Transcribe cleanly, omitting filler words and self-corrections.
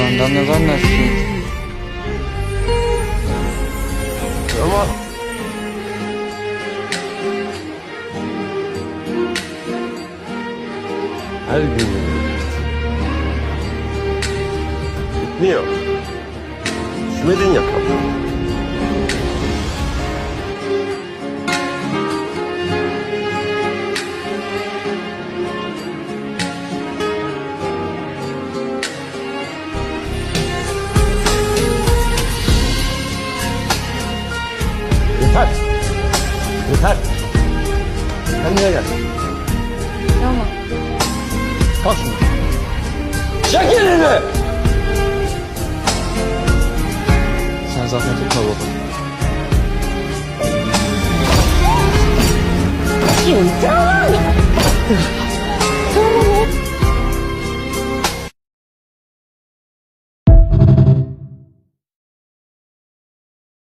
Benden ne zannetsin? Ama her gün bitmiyor. Düşmedin yakamda. Yeter. Yeter. Kendine gel. Tamam. Kalk şunu. Çek elini. Sen zaten tutma baba. Tamam. Tamam.